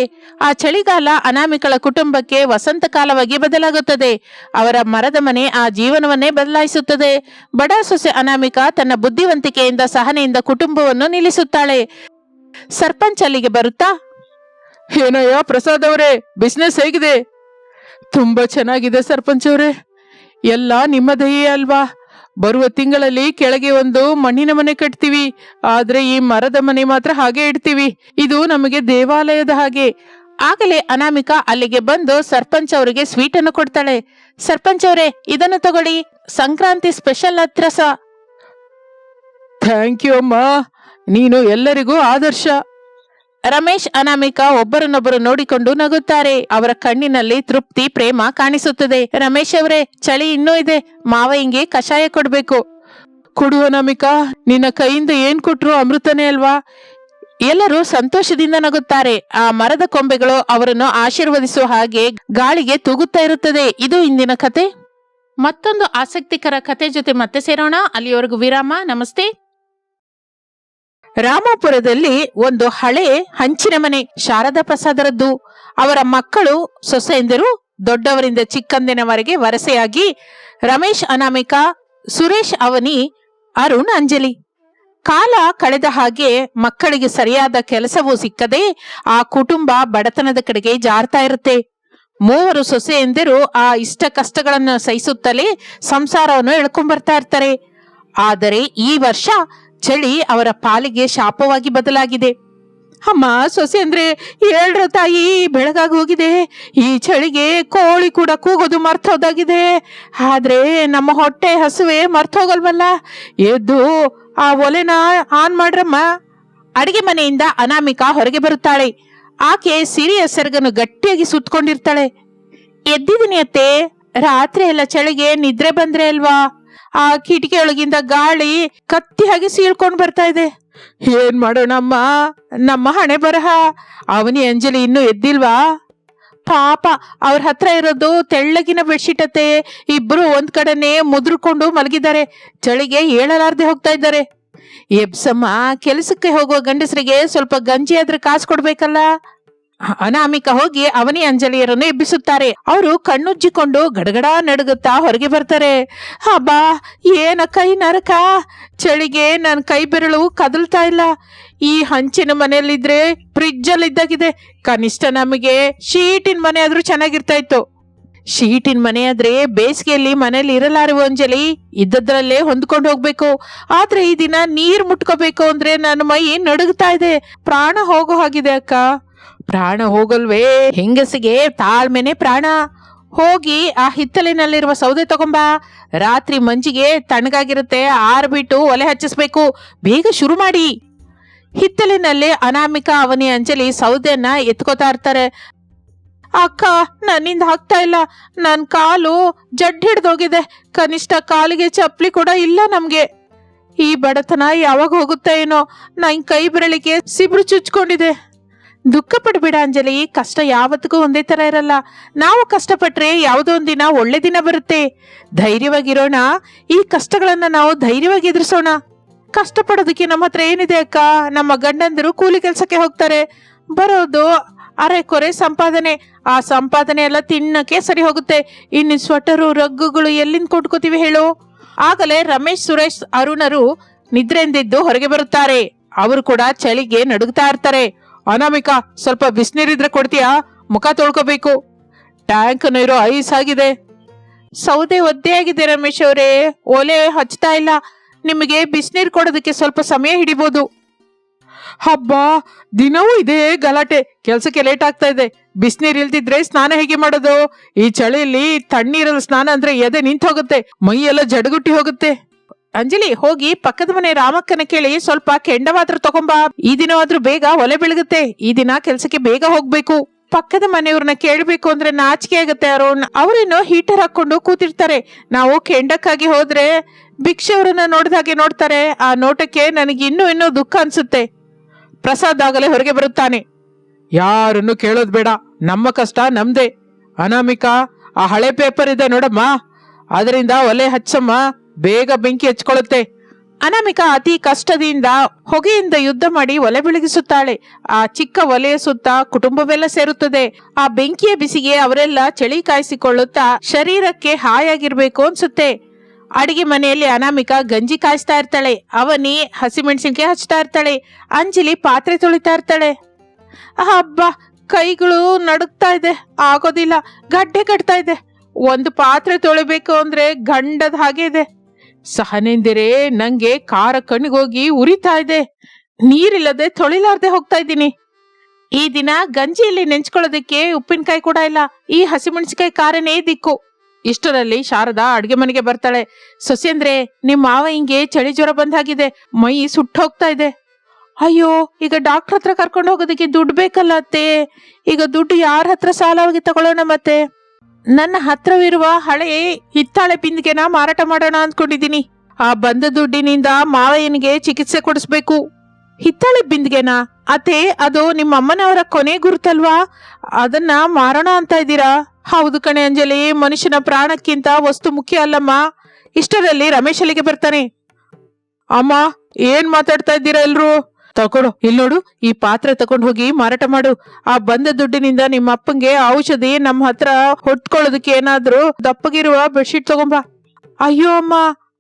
ಆ ಚಳಿಗಾಲ ಅನಾಮಿಕಳ ಕುಟುಂಬಕ್ಕೆ ವಸಂತ ಕಾಲವಾಗಿ ಬದಲಾಗುತ್ತದೆ. ಅವರ ಮರದ ಮನೆ ಆ ಜೀವನವನ್ನೇ ಬದಲಾಯಿಸುತ್ತದೆ. ಬಡ ಸೊಸೆ ಅನಾಮಿಕಾ ತನ್ನ ಬುದ್ಧಿವಂತಿಕೆಯಿಂದ, ಸಹನೆಯಿಂದ ಕುಟುಂಬವನ್ನು ನಿಲ್ಲಿಸುತ್ತಾಳೆ. ಸರ್ಪಂಚ್ ಅಲ್ಲಿಗೆ ಬರುತ್ತಾ, ಏನಯ್ಯ ಪ್ರಸಾದ್ ಅವರೇ, ಬಿಸ್ನೆಸ್ ಹೇಗಿದೆ? ತುಂಬಾ ಚೆನ್ನಾಗಿದೆ ಸರ್ಪಂಚ್ ಅವರೇ, ಎಲ್ಲ ನಿಮ್ಮ ದಯೆ ಅಲ್ವಾ. ಬರುವ ತಿಂಗಳಲ್ಲಿ ಕೆಳಗೆ ಒಂದು ಮಣ್ಣಿನ ಮನೆ ಕಟ್ತೀವಿ, ಆದ್ರೆ ಈ ಮರದ ಮನೆ ಮಾತ್ರ ಹಾಗೆ ಇಡ್ತೀವಿ. ಇದು ನಮಗೆ ದೇವಾಲಯದ ಹಾಗೆ. ಆಗಲೇ ಅನಾಮಿಕಾ ಅಲ್ಲಿಗೆ ಬಂದು ಸರ್ಪಂಚ್ ಅವರಿಗೆ ಸ್ವೀಟ್ ಅನ್ನು ಕೊಡ್ತಾಳೆ. ಸರ್ಪಂಚ್ ಅವರೇ, ಇದನ್ನು ತಗೊಳ್ಳಿ, ಸಂಕ್ರಾಂತಿ ಸ್ಪೆಷಲ್ ಹತ್ರಸ. ಥ್ಯಾಂಕ್ ಯು ಅಮ್ಮ, ನೀನು ಎಲ್ಲರಿಗೂ ಆದರ್ಶ. ರಮೇಶ್ ಅನಾಮಿಕಾ ಒಬ್ಬರನ್ನೊಬ್ಬರು ನೋಡಿಕೊಂಡು ನಗುತ್ತಾರೆ. ಅವರ ಕಣ್ಣಿನಲ್ಲಿ ತೃಪ್ತಿ, ಪ್ರೇಮ ಕಾಣಿಸುತ್ತದೆ. ರಮೇಶ್ ಅವರೇ, ಚಳಿ ಇನ್ನೂ ಇದೆ, ಮಾವಯ್ಯಂಗೆ ಕಷಾಯ ಕೊಡ್ಬೇಕು. ಕೊಡು ಅನಾಮಿಕಾ, ನಿನ್ನ ಕೈಯಿಂದ ಏನ್ ಕೊಟ್ರು ಅಮೃತನೇ ಅಲ್ವಾ. ಎಲ್ಲರೂ ಸಂತೋಷದಿಂದ ನಗುತ್ತಾರೆ. ಆ ಮರದ ಕೊಂಬೆಗಳು ಅವರನ್ನು ಆಶೀರ್ವದಿಸುವ ಹಾಗೆ ಗಾಳಿಗೆ ತೂಗುತ್ತಾ ಇರುತ್ತದೆ. ಇದು ಇಂದಿನ ಕತೆ. ಮತ್ತೊಂದು ಆಸಕ್ತಿಕರ ಕತೆ ಜೊತೆ ಮತ್ತೆ ಸೇರೋಣ. ಅಲ್ಲಿಯವರೆಗೂ ವಿರಾಮ. ನಮಸ್ತೆ. ರಾಮಾಪುರದಲ್ಲಿ ಒಂದು ಹಳೆ ಹಂಚಿನ ಮನೆ ಶಾರದಾ ಪ್ರಸಾದರದ್ದು. ಅವರ ಮಕ್ಕಳು ಸೊಸೆಯಂದಿರು ದೊಡ್ಡವರಿಂದ ಚಿಕ್ಕಂದಿನವರೆಗೆ ವರಸೆಯಾಗಿ ರಮೇಶ್ ಅನಾಮಿಕಾ, ಸುರೇಶ್ ಅವನಿ, ಅರುಣ್ ಅಂಜಲಿ. ಕಾಲ ಕಳೆದ ಹಾಗೆ ಮಕ್ಕಳಿಗೆ ಸರಿಯಾದ ಕೆಲಸವೂ ಸಿಕ್ಕದೆ ಆ ಕುಟುಂಬ ಬಡತನದ ಕಡೆಗೆ ಜಾರ್ತಾ ಇರುತ್ತೆ. ಮೂವರು ಸೊಸೆಯಂದಿರು ಆ ಇಷ್ಟ ಕಷ್ಟಗಳನ್ನು ಸಹಿಸುತ್ತಲೇ ಸಂಸಾರವನ್ನು ಎಳ್ಕೊಂಡ್ಬರ್ತಾ ಇರ್ತಾರೆ. ಆದರೆ ಈ ವರ್ಷ ಚಳಿ ಅವರ ಪಾಲಿಗೆ ಶಾಪವಾಗಿ ಬದಲಾಗಿದೆ. ಅಮ್ಮ ಸೊಸೆ ಅಂದ್ರೆ ಹೇಳ್ರ ತಾಯಿ, ಬೆಳಗಾಗಿ ಹೋಗಿದೆ. ಈ ಚಳಿಗೆ ಕೋಳಿ ಕೂಡ ಕೂಗೋದು ಮರ್ತೋದಾಗಿದೆ. ಆದ್ರೆ ನಮ್ಮ ಹೊಟ್ಟೆ ಹಸುವೆ ಮರ್ತೋಗಲ್ವಲ್ಲ. ಎದ್ದು ಆ ಒಲೆನ ಆನ್ ಮಾಡ್ರಮ್ಮ. ಅಡಿಗೆ ಮನೆಯಿಂದ ಅನಾಮಿಕಾ ಹೊರಗೆ ಬರುತ್ತಾಳೆ. ಆಕೆ ಸಿರಿಯ ಸೆರಗನ್ನು ಗಟ್ಟಿಯಾಗಿ ಸುತ್ತಕೊಂಡಿರ್ತಾಳೆ. ಎದ್ದಿದ್ದೀನಿ ಅತ್ತೆ, ರಾತ್ರಿ ಎಲ್ಲ ಚಳಿಗೆ ನಿದ್ರೆ ಬಂದ್ರೆ ಅಲ್ವಾ, ಆ ಕಿಟಕಿಯೊಳಗಿಂದ ಗಾಳಿ ಕತ್ತಿ ಹಾಗೆ ಸೀಳ್ಕೊಂಡ್ ಬರ್ತಾ ಇದೆ. ಏನ್ ಮಾಡೋಣಮ್ಮ, ನಮ್ಮ ಹಣೆ ಬರಹ. ಅವನಿ ಅಂಜಲಿ ಇನ್ನೂ ಎದ್ದಿಲ್ವಾ? ಪಾಪ, ಅವ್ರ ಹತ್ರ ಇರೋದು ತೆಳ್ಳಗಿನ ಬೆಡ್ಶೀಟ್ ಅತ್ತೆ. ಇಬ್ರು ಒಂದ್ ಕಡೆನೆ ಮುದ್ರಕೊಂಡು ಮಲಗಿದ್ದಾರೆ. ಚಳಿಗೆ ಏಳಲಾರ್ದೆ ಹೋಗ್ತಾ ಇದ್ದಾರೆ. ಎಬ್ಸಮ್ಮ, ಕೆಲಸಕ್ಕೆ ಹೋಗುವ ಗಂಡಸರಿಗೆ ಸ್ವಲ್ಪ ಗಂಜಿ ಆದ್ರೆ ಕಾಸು ಕೊಡ್ಬೇಕಲ್ಲ. ಅನಾಮಿಕಾ ಹೋಗಿ ಅವನಿ ಅಂಜಲಿಯರನ್ನು ಎಬ್ಬಿಸುತ್ತಾರೆ. ಅವರು ಕಣ್ಣುಜ್ಜಿಕೊಂಡು ಗಡಗಡ ನಡುಗುತ್ತಾ ಹೊರಗೆ ಬರ್ತಾರೆ. ಹಬ್ಬಾ, ಏನ ಕೈ ನರಕ, ಚಳಿಗೆ ನನ್ ಕೈ ಬೆರಳು ಕದಲ್ತಾ ಇಲ್ಲ. ಈ ಹಂಚಿನ ಮನೆಯಲ್ಲಿದ್ರೆ ಫ್ರಿಜ್ ಅಲ್ಲಿ ಇದ್ದಾಗಿದೆ. ಕನಿಷ್ಠ ನಮಗೆ ಶೀಟಿನ ಮನೆ ಆದ್ರೂ ಚೆನ್ನಾಗಿರ್ತಾ ಇತ್ತು. ಶೀಟಿನ ಮನೆ ಆದ್ರೆ ಬೇಸಿಗೆಯಲ್ಲಿ ಮನೇಲಿ ಇರಲಾರುವ ಅಂಜಲಿ, ಇದ್ದದ್ರಲ್ಲೇ ಹೊಂದ್ಕೊಂಡು ಹೋಗ್ಬೇಕು. ಆದ್ರೆ ಈ ದಿನ ನೀರ್ ಮುಟ್ಕೋಬೇಕು ಅಂದ್ರೆ ನನ್ನ ಮೈ ನಡುಗ್ತಾ ಇದೆ. ಪ್ರಾಣ ಹೋಗೋ ಹಾಗಿದೆ ಅಕ್ಕ. ಪ್ರಾಣ ಹೋಗಲ್ವೇ, ಹೆಂಗಸಿಗೆ ತಾಳ್ಮೆನೆ ಪ್ರಾಣ. ಹೋಗಿ ಆ ಹಿತ್ತಲಿನಲ್ಲಿರುವ ಸೌದೆ ತಗೊಂಬ. ರಾತ್ರಿ ಮಂಜಿಗೆ ತಣ್ಣಗಾಗಿರುತ್ತೆ, ಆರ್ಬಿಟ್ಟು ಒಲೆ ಹಚ್ಚಿಸ್ಬೇಕು. ಬೇಗ ಶುರು ಮಾಡಿ. ಹಿತ್ತಲಿನಲ್ಲಿ ಅನಾಮಿಕಾ, ಅವನಿ, ಅಂಜಲಿ ಸೌದೆಯನ್ನ ಎತ್ಕೋತಾ ಇರ್ತಾರೆ. ಅಕ್ಕ, ನನ್ನಿಂದ ಆಗ್ತಾ ಇಲ್ಲ, ನನ್ ಕಾಲು ಜಡ್ ಹಿಡ್ದೋಗಿದೆ. ಕನಿಷ್ಠ ಕಾಲಿಗೆ ಚಪ್ಪಲಿ ಕೂಡ ಇಲ್ಲ ನಮ್ಗೆ. ಈ ಬಡತನ ಯಾವಾಗ ಹೋಗುತ್ತೆ ಏನೋ. ನನ್ ಕೈ ಬೆರಳಿಗೆ ಸಿಬ್ರು ಚುಚ್ಕೊಂಡಿದೆ. ದುಃಖ ಪಡ್ಬೇಡ ಅಂಜಲಿ, ಕಷ್ಟ ಯಾವತ್ತಿಗೂ ಒಂದೇ ತರ ಇರಲ್ಲ. ನಾವು ಕಷ್ಟಪಟ್ರೆ ಯಾವುದೋ ಒಂದಿನ ಒಳ್ಳೆ ದಿನ ಬರುತ್ತೆ. ಧೈರ್ಯವಾಗಿರೋಣ. ಈ ಕಷ್ಟಗಳನ್ನ ನಾವು ಧೈರ್ಯವಾಗಿ ಎದುರಿಸೋಣ. ಕಷ್ಟಪಡೋದಕ್ಕೆ ನಮ್ಮ ಹತ್ರ ಏನಿದೆ ಅಕ್ಕ? ನಮ್ಮ ಗಂಡಂದಿರು ಕೂಲಿ ಕೆಲಸಕ್ಕೆ ಹೋಗ್ತಾರೆ, ಬರೋದು ಅರೆಕೊರೆ ಸಂಪಾದನೆ. ಆ ಸಂಪಾದನೆ ಎಲ್ಲ ತಿನ್ನಕ್ಕೆ ಸರಿ ಹೋಗುತ್ತೆ. ಇನ್ನು ಸ್ವೆಟರು, ರಗ್ಗುಗಳು ಎಲ್ಲಿಂದ ಕೊಟ್ಕೋತೀವಿ ಹೇಳು? ಆಗಲೇ ರಮೇಶ್, ಸುರೇಶ್, ಅರುಣರು ನಿದ್ರೆಂದಿದ್ದು ಹೊರಗೆ ಬರುತ್ತಾರೆ. ಅವರು ಕೂಡ ಚಳಿಗೆ ನಡುಗ್ತಾ ಇರ್ತಾರೆ. ಅನಾಮಿಕಾ, ಸ್ವಲ್ಪ ಬಿಸಿನೀರಿದ್ರೆ ಕೊಡ್ತೀಯಾ? ಮುಖ ತೊಳ್ಕೋಬೇಕು. ಟ್ಯಾಂಕ್ ನೀರು ಐಸ್ ಆಗಿದೆ. ಸೌದೆ ಒದ್ದೆ ಆಗಿದೆ ರಮೇಶ್ ಅವರೇ, ಒಲೆ ಹಚ್ತಾ ಇಲ್ಲ. ನಿಮಗೆ ಬಿಸಿನೀರು ಕೊಡೋದಕ್ಕೆ ಸ್ವಲ್ಪ ಸಮಯ ಹಿಡಿಬೋದು. ಹಬ್ಬ, ದಿನವೂ ಇದೇ ಗಲಾಟೆ. ಕೆಲ್ಸಕ್ಕೆ ಲೇಟ್ ಆಗ್ತಾ ಇದೆ. ಬಿಸಿನೀರ್ ಇಲ್ದಿದ್ರೆ ಸ್ನಾನ ಹೇಗೆ ಮಾಡೋದು? ಈ ಚಳಿಯಲ್ಲಿ ತಣ್ಣೀರಲ್ಲಿ ಸ್ನಾನ ಅಂದ್ರೆ ಎದೆ ನಿಂತು ಹೋಗುತ್ತೆ, ಮೈ ಎಲ್ಲ ಜಡಗುಟ್ಟಿ ಹೋಗುತ್ತೆ. ಅಂಜಲಿ, ಹೋಗಿ ಪಕ್ಕದ ಮನೆ ರಾಮಕ್ಕನ ಕೇಳಿ ಸ್ವಲ್ಪ ಕೆಂಡವಾದ್ರ ತಗೊಂಬಾ. ಈ ದಿನವಾದ್ರೂ ಬೇಗ ಒಲೆ ಬೆಳಗುತ್ತೆ. ಈ ದಿನ ಕೆಲ್ಸಕ್ಕೆ ಬೇಗ ಹೋಗ್ಬೇಕು. ಪಕ್ಕದ ಮನೆಯವ್ರನ್ನ ಕೇಳ್ಬೇಕು ಅಂದ್ರೆ ನಾಚಿಕೆ ಆಗುತ್ತೆ. ಅವ್ರೇನೋ ಹೀಟರ್ ಹಾಕೊಂಡು ಕೂತಿರ್ತಾರೆ. ನಾವು ಕೆಂಡಕ್ಕಾಗಿ ಹೋದ್ರೆ ಭಿಕ್ಷೆಯವ್ರನ್ನ ನೋಡಿದ ಹಾಗೆ ನೋಡ್ತಾರೆ. ಆ ನೋಟಕ್ಕೆ ನನಗೆ ಇನ್ನೂ ದುಃಖ ಅನ್ಸುತ್ತೆ. ಪ್ರಸಾದ್ ಆಗಲೇ ಹೊರಗೆ ಬರುತ್ತಾನೆ. ಯಾರನ್ನು ಕೇಳೋದ್ ಬೇಡ, ನಮ್ಮ ಕಷ್ಟ ನಮ್ದೇ. ಅನಾಮಿಕಾ, ಆ ಹಳೆ ಪೇಪರ್ ಇದೆ ನೋಡಮ್ಮ, ಅದರಿಂದ ಒಲೆ ಹಚ್ಚಮ್ಮ, ಬೇಗ ಬೆಂಕಿ ಹಚ್ಕೊಳ್ಳುತ್ತೆ. ಅನಾಮಿಕಾ ಅತಿ ಕಷ್ಟದಿಂದ ಹೊಗೆಯಿಂದ ಯುದ್ಧ ಮಾಡಿ ಒಲೆ ಬೆಳಗಿಸುತ್ತಾಳೆ. ಆ ಚಿಕ್ಕ ಒಲೆಯ ಸುತ್ತ ಕುಟುಂಬವೆಲ್ಲ ಸೇರುತ್ತದೆ. ಆ ಬೆಂಕಿಯ ಬಿಸಿಗೆ ಅವರೆಲ್ಲ ಚಳಿ ಕಾಯಿಸಿಕೊಳ್ಳುತ್ತಾ ಶರೀರಕ್ಕೆ ಹಾಯಾಗಿರ್ಬೇಕು ಅನ್ಸುತ್ತೆ. ಅಡಿಗೆ ಮನೆಯಲ್ಲಿ ಅನಾಮಿಕಾ ಗಂಜಿ ಕಾಯಿಸ್ತಾ ಇರ್ತಾಳೆ. ಅವನಿ ಹಸಿಮೆಣಸಿನ್ಕಾಯಿ ಹಚ್ತಾ ಇರ್ತಾಳೆ. ಅಂಜಲಿ ಪಾತ್ರೆ ತೊಳಿತಾ ಇರ್ತಾಳೆ. ಹಬ್ಬ, ಕೈಗಳು ನಡುಗ್ತಾ ಇದೆ, ಆಗೋದಿಲ್ಲ, ಗಡ್ಡೆ ಕಟ್ತಾ ಇದೆ. ಒಂದು ಪಾತ್ರೆ ತೊಳಿಬೇಕು ಅಂದ್ರೆ ಗಂಡದ ಹಾಗೆ ಇದೆ. ಸಹನೆಂದಿರೆ ನಂಗೆ ಖಾರ ಕಣ್ಣಿಗೋಗಿ ಉರಿತಾ ಇದೆ. ನೀರಿಲ್ಲದೆ ತೊಳಿಲಾರ್ದೆ ಹೋಗ್ತಾ ಇದ್ದೀನಿ. ಈ ದಿನ ಗಂಜಿಯಲ್ಲಿ ನೆಂಚ್ಕೊಳ್ಳೋದಕ್ಕೆ ಉಪ್ಪಿನಕಾಯಿ ಕೂಡ ಇಲ್ಲ. ಈ ಹಸಿಮೆಣಸಿಕಾಯಿ ಖಾರನೇ ದಿಕ್ಕು. ಇಷ್ಟರಲ್ಲಿ ಶಾರದಾ ಅಡ್ಗೆ ಮನೆಗೆ ಬರ್ತಾಳೆ. ಸೊಸೆಂದ್ರೆ, ನಿಮ್ ಮಾವ ಹಿಂಗೆ ಚಳಿ ಜ್ವರ ಬಂದಾಗಿದೆ, ಮೈ ಸುಟ್ಟು ಹೋಗ್ತಾ ಇದೆ. ಅಯ್ಯೋ, ಈಗ ಡಾಕ್ಟರ್ ಹತ್ರ ಕರ್ಕೊಂಡು ಹೋಗೋದಕ್ಕೆ ದುಡ್ಡು ಬೇಕಲ್ಲ ಅತ್ತೆ. ಈಗ ದುಡ್ಡು ಯಾರ ಹತ್ರ ಸಾಲವಾಗಿ ತಗೊಳ್ಳೋಣ? ಮತ್ತೆ ನನ್ನ ಹತ್ರವಿರುವ ಹಳೆ ಹಿತ್ತಾಳೆ ಬಿಂದಿಗೆನ ಮಾರಾಟ ಮಾಡೋಣ ಅಂದ್ಕೊಂಡಿದ್ದೀನಿ. ಆ ಬಂದ ದುಡ್ಡಿನಿಂದ ಮಾವಯ್ಯನಿಗೆ ಚಿಕಿತ್ಸೆ ಕೊಡಿಸ್ಬೇಕು. ಹಿತ್ತಾಳೆ ಬಿಂದಿಗೆನಾ ಅತ್ತೆ? ಅದು ನಿಮ್ಮ ಅಮ್ಮನವರ ಕೊನೆ ಗುರುತಲ್ವಾ? ಅದನ್ನ ಮಾರೋಣ ಅಂತ ಇದ್ದೀರಾ? ಹೌದು ಕಣೆ ಅಂಜಲಿ, ಮನುಷ್ಯನ ಪ್ರಾಣಕ್ಕಿಂತ ವಸ್ತು ಮುಖ್ಯ ಅಲ್ಲಮ್ಮ. ಇಷ್ಟರಲ್ಲಿ ರಮೇಶ್ ಅಲ್ಲಿಗೆ ಬರ್ತಾನೆ. ಅಮ್ಮ, ಏನ್ ಮಾತಾಡ್ತಾ ಇದ್ದೀರಾ ಎಲ್ರು? ತಗೊಳು, ಇಲ್ಲಿ ನೋಡು, ಈ ಪಾತ್ರೆ ತಗೊಂಡು ಹೋಗಿ ಮಾರಾಟ ಮಾಡು. ಆ ಬಂದ ದುಡ್ಡಿನಿಂದ ನಿಮ್ಮ ಅಪ್ಪಂಗೆ ಔಷಧಿ, ನಮ್ಮ ಹತ್ರ ಹೊಟ್ಕೊಳ್ಳೋದಕ್ಕೆ ಏನಾದ್ರೂ ದಪ್ಪಗಿರುವ ಬೆಡ್ಶೀಟ್ ತಗೊಂಬಾ. ಅಯ್ಯೋ ಅಮ್ಮ,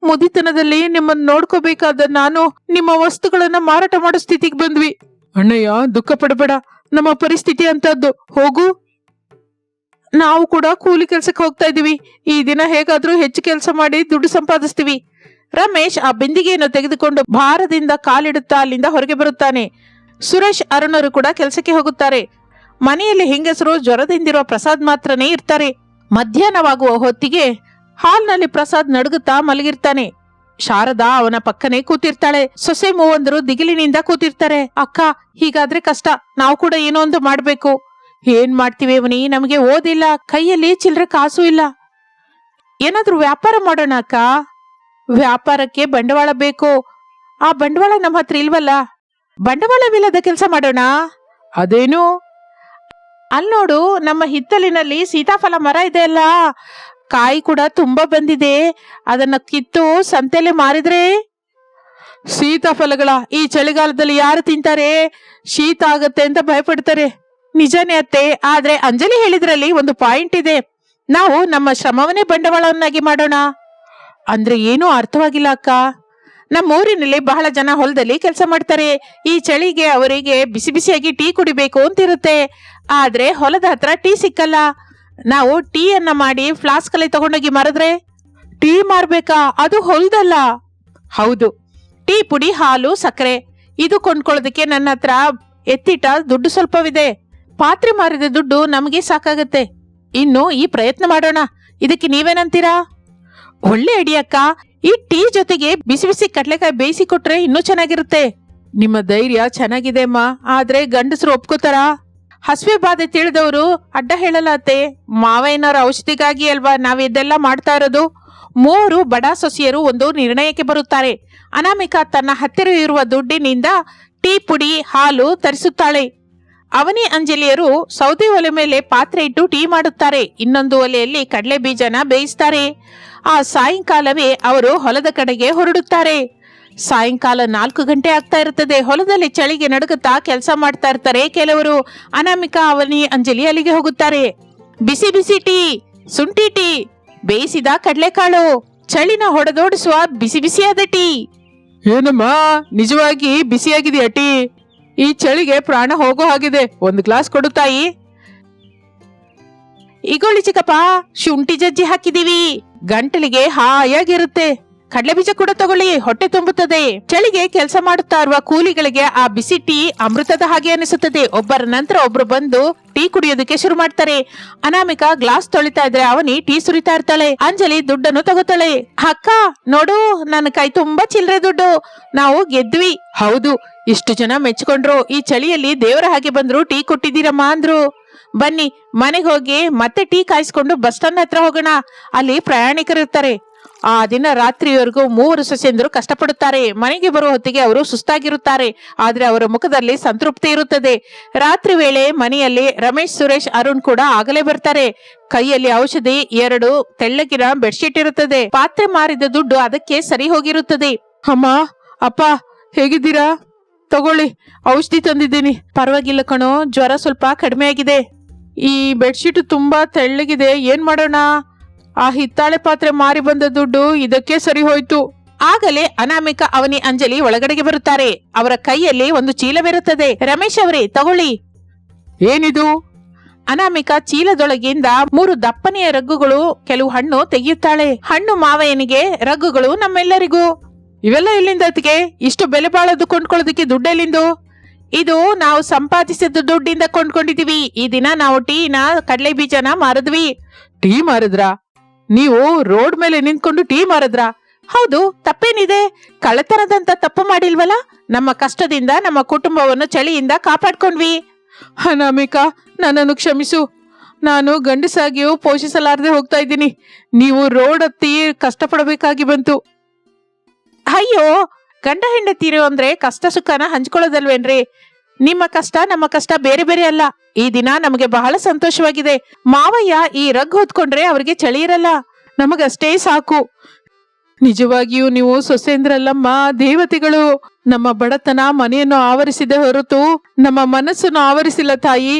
ಮುದಿತನದಲ್ಲಿ ನಿಮ್ಮನ್ನ ನೋಡ್ಕೋಬೇಕಾದ ನಾನು ನಿಮ್ಮ ವಸ್ತುಗಳನ್ನ ಮಾರಾಟ ಮಾಡೋ ಸ್ಥಿತಿಗೆ ಬಂದ್ವಿ. ಅಣ್ಣಯ್ಯ, ದುಃಖ ಪಡಬೇಡ, ನಮ್ಮ ಪರಿಸ್ಥಿತಿ ಅಂತದ್ದು. ಹೋಗು, ನಾವು ಕೂಡ ಕೂಲಿ ಕೆಲ್ಸಕ್ಕೆ ಹೋಗ್ತಾ ಇದೀವಿ. ಈ ದಿನ ಹೇಗಾದ್ರೂ ಹೆಚ್ಚು ಕೆಲಸ ಮಾಡಿ ದುಡ್ಡು ಸಂಪಾದಿಸ್ತೀವಿ. ರಮೇಶ್ ಆ ಬಿಂದಿಗೆಯನ್ನು ತೆಗೆದುಕೊಂಡು ಭಾರದಿಂದ ಕಾಲಿಡುತ್ತಾ ಅಲ್ಲಿಂದ ಹೊರಗೆ ಬರುತ್ತಾನೆ. ಸುರೇಶ್, ಅರುಣರು ಕೂಡ ಕೆಲಸಕ್ಕೆ ಹೋಗುತ್ತಾರೆ. ಮನೆಯಲ್ಲಿ ಹೆಂಗಸರು ಜ್ವರದಿಂದಿರುವ ಪ್ರಸಾದ್ ಮಾತ್ರನೇ ಇರ್ತಾರೆ. ಮಧ್ಯಾಹ್ನವಾಗುವ ಹೊತ್ತಿಗೆ ಹಾಲ್ನಲ್ಲಿ ಪ್ರಸಾದ್ ನಡುಗುತ್ತಾ ಮಲಗಿರ್ತಾನೆ. ಶಾರದಾ ಅವನ ಪಕ್ಕನೆ ಕೂತಿರ್ತಾಳೆ. ಸೊಸೆ ಮೂವಂದರು ದಿಗಿಲಿನಿಂದ ಕೂತಿರ್ತಾರೆ. ಅಕ್ಕ, ಹೀಗಾದ್ರೆ ಕಷ್ಟ, ನಾವು ಕೂಡ ಏನೋ ಒಂದು ಮಾಡ್ಬೇಕು. ಏನ್ ಮಾಡ್ತೀವಿ ಅವನಿ? ನಮಗೆ ಓದಿಲ್ಲ, ಕೈಯಲ್ಲಿ ಚಿಲ್ಲರೆ ಕಾಸು ಇಲ್ಲ. ಏನಾದ್ರೂ ವ್ಯಾಪಾರ ಮಾಡೋಣ ಅಕ್ಕ. ವ್ಯಾಪಾರಕ್ಕೆ ಬಂಡವಾಳ ಬೇಕು. ಆ ಬಂಡವಾಳ ನಮ್ಮ ಹತ್ರ ಇಲ್ವಲ್ಲ. ಬಂಡವಾಳವಿಲ್ಲದ ಕೆಲಸ ಮಾಡೋಣ. ಅದೇನು? ಅಲ್ಲಿ ನೋಡು, ನಮ್ಮ ಹಿತ್ತಲಿನಲ್ಲಿ ಸೀತಾಫಲ ಮರ ಇದೆ ಅಲ್ಲ, ಕಾಯಿ ಕೂಡ ತುಂಬಾ ಬಂದಿದೆ. ಅದನ್ನ ಕಿತ್ತು ಸಂತೆಲೆ ಮಾರಿದ್ರೆ. ಸೀತಾಫಲಗಳ ಈ ಚಳಿಗಾಲದಲ್ಲಿ ಯಾರು ತಿಂತಾರೆ? ಶೀತ ಆಗತ್ತೆ ಅಂತ ಭಯಪಡ್ತಾರೆ. ನಿಜಾನೇ ಅತ್ತೆ, ಆದ್ರೆ ಅಂಜಲಿ ಹೇಳಿದ್ರಲ್ಲಿ ಒಂದು ಪಾಯಿಂಟ್ ಇದೆ. ನಾವು ನಮ್ಮ ಶ್ರಮವನ್ನೇ ಬಂಡವಾಳವನ್ನಾಗಿ ಮಾಡೋಣ. ಅಂದ್ರೆ ಏನೂ ಅರ್ಥವಾಗಿಲ್ಲ ಅಕ್ಕ. ನಮ್ಮ ಊರಿನಲ್ಲಿ ಬಹಳ ಜನ ಹೊಲದಲ್ಲಿ ಕೆಲಸ ಮಾಡ್ತಾರೆ. ಈ ಚಳಿಗೆ ಅವರಿಗೆ ಬಿಸಿ ಬಿಸಿಯಾಗಿ ಟೀ ಕುಡಿಬೇಕು ಅಂತಿರುತ್ತೆ. ಆದ್ರೆ ಹೊಲದ ಹತ್ರ ಟೀ ಸಿಕ್ಕಲ್ಲ. ನಾವು ಟೀ ಅನ್ನ ಮಾಡಿ ಫ್ಲಾಸ್ಕ್ ಅಲ್ಲಿ ತಗೊಂಡೋಗಿ ಮಾರಿದ್ರೆ. ಟೀ ಮಾರ್ಬೇಕಾ? ಅದು ಹೊಲದಲ್ಲ. ಹೌದು, ಟೀ ಪುಡಿ, ಹಾಲು, ಸಕ್ಕರೆ ಇದು ಕೊಂಡ್ಕೊಳ್ಳೋದಕ್ಕೆ ನನ್ನ ಹತ್ರ ಎತ್ತಿಟ್ಟ ದುಡ್ಡು ಸ್ವಲ್ಪವಿದೆ. ಪಾತ್ರೆ ಮಾರಿದ ದುಡ್ಡು ನಮಗೆ ಸಾಕಾಗತ್ತೆ. ಇನ್ನು ಈ ಪ್ರಯತ್ನ ಮಾಡೋಣ. ಇದಕ್ಕೆ ನೀವೇನಂತೀರಾ? ಒಳ್ಳೆ ಅಡಿಯಕ್ಕ. ಈ ಟೀ ಜೊತೆಗೆ ಬಿಸಿ ಬಿಸಿ ಕಡ್ಲೆಕಾಯಿ ಬೇಯಿಸಿ ಕೊಟ್ರೆ ಇನ್ನೂ ಚೆನ್ನಾಗಿರುತ್ತೆ. ನಿಮ್ಮ ಧೈರ್ಯ ಚೆನ್ನಾಗಿದೆ ಅಮ್ಮ, ಆದ್ರೆ ಗಂಡಸರು ಒಪ್ಕೋತಾರ? ಹಸಿವೆ ಬಾಧೆ ತಿಳಿದವರು ಅಡ್ಡ ಹೇಳಲ್ಲ ಅತ್ತೆ. ಮಾವಯ್ಯನವರ ಔಷಧಿಗಾಗಿ ಅಲ್ವಾ ನಾವ್ ಇದೆಲ್ಲ ಮಾಡ್ತಾ ಇರೋದು. ಮೂವರು ಬಡ ಸೊಸೆಯರು ಒಂದು ನಿರ್ಣಯಕ್ಕೆ ಬರುತ್ತಾರೆ. ಅನಾಮಿಕಾ ತನ್ನ ಹತ್ತಿರ ಇರುವ ದುಡ್ಡಿನಿಂದ ಟೀ ಪುಡಿ, ಹಾಲು ತರಿಸುತ್ತಾಳೆ. ಅವನಿ, ಅಂಜಲಿಯರು ಸೌದೆ ಒಲೆ ಮೇಲೆ ಪಾತ್ರೆ ಇಟ್ಟು ಟೀ ಮಾಡುತ್ತಾರೆ. ಇನ್ನೊಂದು ಒಲೆಯಲ್ಲಿ ಕಡಲೆ ಬೀಜನ ಬೇಯಿಸ್ತಾರೆ. ಆ ಸಾಯಂಕಾಲವೇ ಅವರು ಹೊಲದ ಕಡೆಗೆ ಹೊರಡುತ್ತಾರೆ. ಸಾಯಂಕಾಲ 4 ಗಂಟೆ ಆಗ್ತಾ ಇರುತ್ತದೆ. ಹೊಲದಲ್ಲಿ ಚಳಿಗೆ ನಡುಗುತ್ತಾ ಕೆಲಸ ಮಾಡ್ತಾ ಇರ್ತಾರೆ ಕೆಲವರು. ಅನಾಮಿಕಾ, ಅವನಿ, ಅಂಜಲಿ ಅಲ್ಲಿಗೆ ಹೋಗುತ್ತಾರೆ. ಬಿಸಿ ಬಿಸಿ ಟೀ, ಶುಂಠಿ ಟೀ, ಬೇಯಿಸಿದ ಕಡಲೆಕಾಳು, ಚಳಿನ ಹೊಡೆದೋಡಿಸುವ ಬಿಸಿ ಬಿಸಿಯಾದ ಟೀ. ಏನಮ್ಮ, ನಿಜವಾಗಿ ಬಿಸಿಯಾಗಿದೆಯಾ ಟೀ? ಈ ಚಳಿಗೆ ಪ್ರಾಣ ಹೋಗೋ ಹಾಗಿದೆ. ಒಂದು ಗ್ಲಾಸ್ ಕೊಡು ತಾಯಿ. ಈಗೊಳ್ಳಿ ಚಿಕ್ಕಪ್ಪ, ಶುಂಠಿ ಜಜ್ಜಿ ಹಾಕಿದೀವಿ, ಗಂಟಲಿಗೆ ಹಾಯಾಗಿರುತ್ತೆ. ಕಡಲೆ ಬೀಜ ಕೂಡ ತಗೊಳ್ಳಿ, ಹೊಟ್ಟೆ ತುಂಬುತ್ತದೆ. ಚಳಿಗೆ ಕೆಲಸ ಮಾಡುತ್ತಾ ಇರುವ ಕೂಲಿಗಳಿಗೆ ಆ ಬಿಸಿ ಟೀ ಅಮೃತದ ಹಾಗೆ ಅನಿಸುತ್ತದೆ. ಒಬ್ಬರ ನಂತರ ಒಬ್ರು ಬಂದು ಟೀ ಕುಡಿಯೋದಕ್ಕೆ ಶುರು ಮಾಡ್ತಾರೆ. ಅನಾಮಿಕಾ ಗ್ಲಾಸ್ ತೊಳಿತಾ ಇದ್ರೆ ಅವನಿ ಟೀ ಸುರಿತಾ ಇರ್ತಾಳೆ. ಅಂಜಲಿ ದುಡ್ಡನ್ನು ತಗೋತಾಳೆ. ಅಕ್ಕ ನೋಡು, ನನ್ನ ಕೈ ತುಂಬಾ ಚಿಲ್ಲರೆ ದುಡ್ಡು, ನಾವು ಗೆದ್ವಿ. ಹೌದು, ಇಷ್ಟು ಜನ ಮೆಚ್ಕೊಂಡ್ರು. ಈ ಚಳಿಯಲ್ಲಿ ದೇವರ ಹಾಗೆ ಬಂದ್ರು ಟೀ ಕೊಟ್ಟಿದ್ದೀರಮ್ಮ ಅಂದ್ರು. ಬನ್ನಿ ಮನೆಗೆ ಹೋಗಿ ಮತ್ತೆ ಟೀ ಕಾಯಿಸ್ಕೊಂಡು ಬಸ್ ಸ್ಟಾಂಡ್ ಹತ್ರ ಹೋಗೋಣ. ಅಲ್ಲಿ ಪ್ರಯಾಣಿಕರು ಇರ್ತಾರೆ. ಆ ದಿನ ರಾತ್ರಿಯವರೆಗೂ 3 ಸೊಸೆಯಂದರು ಕಷ್ಟಪಡುತ್ತಾರೆ. ಮನೆಗೆ ಬರುವ ಹೊತ್ತಿಗೆ ಅವರು ಸುಸ್ತಾಗಿರುತ್ತಾರೆ. ಆದ್ರೆ ಅವರ ಮುಖದಲ್ಲಿ ಸಂತೃಪ್ತಿ ಇರುತ್ತದೆ. ರಾತ್ರಿ ವೇಳೆ ಮನೆಯಲ್ಲಿ ರಮೇಶ್, ಸುರೇಶ್, ಅರುಣ್ ಕೂಡ ಆಗಲೇ ಬರ್ತಾರೆ. ಕೈಯಲ್ಲಿ ಔಷಧಿ, 2 ತೆಳ್ಳಗಿನ ಬೆಡ್ಶೀಟ್ ಇರುತ್ತದೆ. ಪಾತ್ರೆ ಮಾರಿದ ದುಡ್ಡು ಅದಕ್ಕೆ ಸರಿ ಹೋಗಿರುತ್ತದೆ. ಅಮ್ಮ, ಅಪ್ಪ, ಹೇಗಿದ್ದೀರಾ? ತಗೊಳ್ಳಿ, ಔಷಧಿ ತಂದಿದ್ದೀನಿ. ಪರವಾಗಿಲ್ಲ ಕಣೋ, ಜ್ವರ ಸ್ವಲ್ಪ ಕಡಿಮೆ ಆಗಿದೆ. ಈ ಬೆಡ್ಶೀಟ್ ತುಂಬಾ ತೆಳ್ಳಗಿದೆ, ಏನ್ ಮಾಡೋಣ? ಆ ಹಿತ್ತಾಳೆ ಪಾತ್ರೆ ಮಾರಿ ಬಂದ ದುಡ್ಡು ಇದಕ್ಕೆ ಸರಿ ಹೋಯ್ತು. ಆಗಲೇ ಅನಾಮಿಕಾ, ಅವನಿ, ಅಂಜಲಿ ಒಳಗಡೆಗೆ ಬರುತ್ತಾರೆ. ಅವರ ಕೈಯಲ್ಲಿ ಒಂದು ಚೀಲವಿರುತ್ತದೆ. ರಮೇಶ್ ಅವರೇ, ತಗೊಳ್ಳಿ. ಏನಿದು? ಅನಾಮಿಕಾ ಚೀಲದೊಳಗಿಂದ 3 ದಪ್ಪನೆಯ ರಗ್ಗುಗಳು, ಕೆಲವು ಹಣ್ಣು ತೆಗೆಯುತ್ತಾಳೆ. ಹಣ್ಣು ಮಾವಯ್ಯನಿಗೆ, ರಗ್ಗುಗಳು ನಮ್ಮೆಲ್ಲರಿಗೂ. ಇವೆಲ್ಲ ಎಲ್ಲಿಂದ ಅತ್ತಿಗೆ? ಇಷ್ಟು ಬೆಲೆ ಬಾಳೋದು ಕೊಂಡ್ಕೊಳ್ಳೋದಕ್ಕೆ ದುಡ್ಡೆಲ್ಲಿಂದು? ಇದು ನಾವು ಸಂಪಾದಿಸಿದ ದುಡ್ಡಿಂದ ಕೊಂಡ್ಕೊಂಡಿದೀವಿ. ಈ ದಿನ ನಾವು ಟೀನ ಕಡಲೆ ಬೀಜನ ಮಾರಿದ್ವಿ. ಟೀ ಮಾರಿದ್ರಾ? ನೀವು ರೋಡ್ ಮೇಲೆ ನಿಂತ್ಕೊಂಡು ಟೀ ಮಾರಿದ್ರಾ? ಹೌದು, ತಪ್ಪೇನಿದೆ? ಕಳ್ಳತನದಂತ ತಪ್ಪು ಮಾಡಿಲ್ವಲ್ಲ. ನಮ್ಮ ಕಷ್ಟದಿಂದ ನಮ್ಮ ಕುಟುಂಬವನ್ನು ಚಳಿಯಿಂದ ಕಾಪಾಡ್ಕೊಂಡ್ವಿ. ಅನಾಮಿಕಾ, ನನ್ನನ್ನು ಕ್ಷಮಿಸು. ನಾನು ಗಂಡಸಾಗಿಯೂ ಪೋಷಿಸಲಾರದೆ ಹೋಗ್ತಾ ಇದ್ದೀನಿ. ನೀವು ರೋಡ್ ಹತ್ತಿ ಕಷ್ಟಪಡಬೇಕಾಗಿ ಬಂತು. ಅಯ್ಯೋ, ಗಂಡ ಹೆಂಡತೀರು ಅಂದ್ರೆ ಕಷ್ಟ ಸುಖನ ಹಂಚ್ಕೊಳ್ಳೋದಲ್ವೇನ್ರಿ? ನಿಮ್ಮ ಕಷ್ಟ ನಮ್ಮ ಕಷ್ಟ ಬೇರೆ ಬೇರೆ ಅಲ್ಲ. ಈ ದಿನ ನಮಗೆ ಬಹಳ ಸಂತೋಷವಾಗಿದೆ. ಮಾವಯ್ಯ ಈ ರಗ್ ಹೊತ್ಕೊಂಡ್ರೆ ಅವ್ರಿಗೆ ಚಳಿ ಇರಲ್ಲ, ನಮಗಷ್ಟೇ ಸಾಕು. ನಿಜವಾಗಿಯೂ ನೀವು ಸೊಸೇಂದ್ರಲ್ಲಮ್ಮ, ದೇವತೆಗಳು. ನಮ್ಮ ಬಡತನ ಮನೆಯನ್ನು ಆವರಿಸಿದೆ ಹೊರತು ನಮ್ಮ ಮನಸ್ಸನ್ನು ಆವರಿಸಿಲ್ಲ ತಾಯಿ.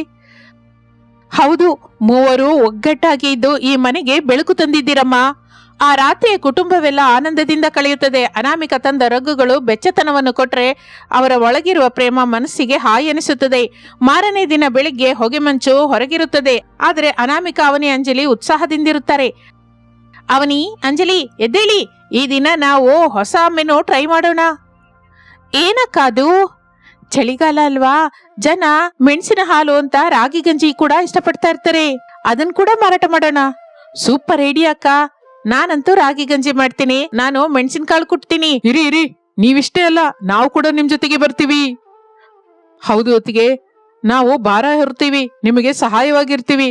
ಹೌದು, ಮೂವರು ಒಗ್ಗಟ್ಟಾಗಿ ಇದ್ದು ಈ ಮನೆಗೆ ಬೆಳಕು ತಂದಿದ್ದೀರಮ್ಮ. ಆ ರಾತ್ರಿಯ ಕುಟುಂಬವೆಲ್ಲ ಆನಂದದಿಂದ ಕಳೆಯುತ್ತದೆ. ಅನಾಮಿಕ ತಂದ ರಗ್ಗುಗಳು ಬೆಚ್ಚತನವನ್ನು ಕೊಟ್ರೆ ಅವರ ಒಳಗಿರುವ ಪ್ರೇಮ ಮನಸ್ಸಿಗೆ ಹಾಯಿ ಎನಿಸುತ್ತದೆ. ಮಾರನೇ ದಿನ ಬೆಳಿಗ್ಗೆ ಹೊಗೆ ಮಂಚು ಹೊರಗಿರುತ್ತದೆ. ಆದರೆ ಅನಾಮಿಕ, ಅವನಿ, ಅಂಜಲಿ ಉತ್ಸಾಹದಿಂದಿರುತ್ತಾರೆ. ಅವನಿ, ಅಂಜಲಿ, ಎದ್ದೇಳಿ. ಈ ದಿನ ನಾವು ಹೊಸ ಮೆನು ಟ್ರೈ ಮಾಡೋಣ. ಏನಕ್ಕಾದು? ಚಳಿಗಾಲ ಅಲ್ವಾ, ಜನ ಮೆಣಸಿನ ಹಾಲು ಅಂತ ರಾಗಿ ಗಂಜಿ ಕೂಡ ಇಷ್ಟಪಡ್ತಾ ಇರ್ತಾರೆ. ಅದನ್ನ ಕೂಡ ಮಾರಾಟ ಮಾಡೋಣ. ಸೂಪರ್ ಐಡಿಯಾ ಅಕ್ಕ. ನಾನಂತೂ ರಾಗಿ ಗಂಜಿ ಮಾಡ್ತೀನಿ. ನಾನು ಮೆಣಸಿನಕಾಳು ಕುಟ್ತೀನಿ. ಇರಿ, ನೀವಿಷ್ಟೇ ಅಲ್ಲ, ನಾವು ಕೂಡ ನಿಮ್ ಜೊತೆಗೆ ಬರ್ತೀವಿ. ಹೌದು ಅತ್ತಿಗೆ, ನಾವು ಭಾರ ಹೊರ್ತೀವಿ, ನಿಮಗೆ ಸಹಾಯವಾಗಿರ್ತೀವಿ.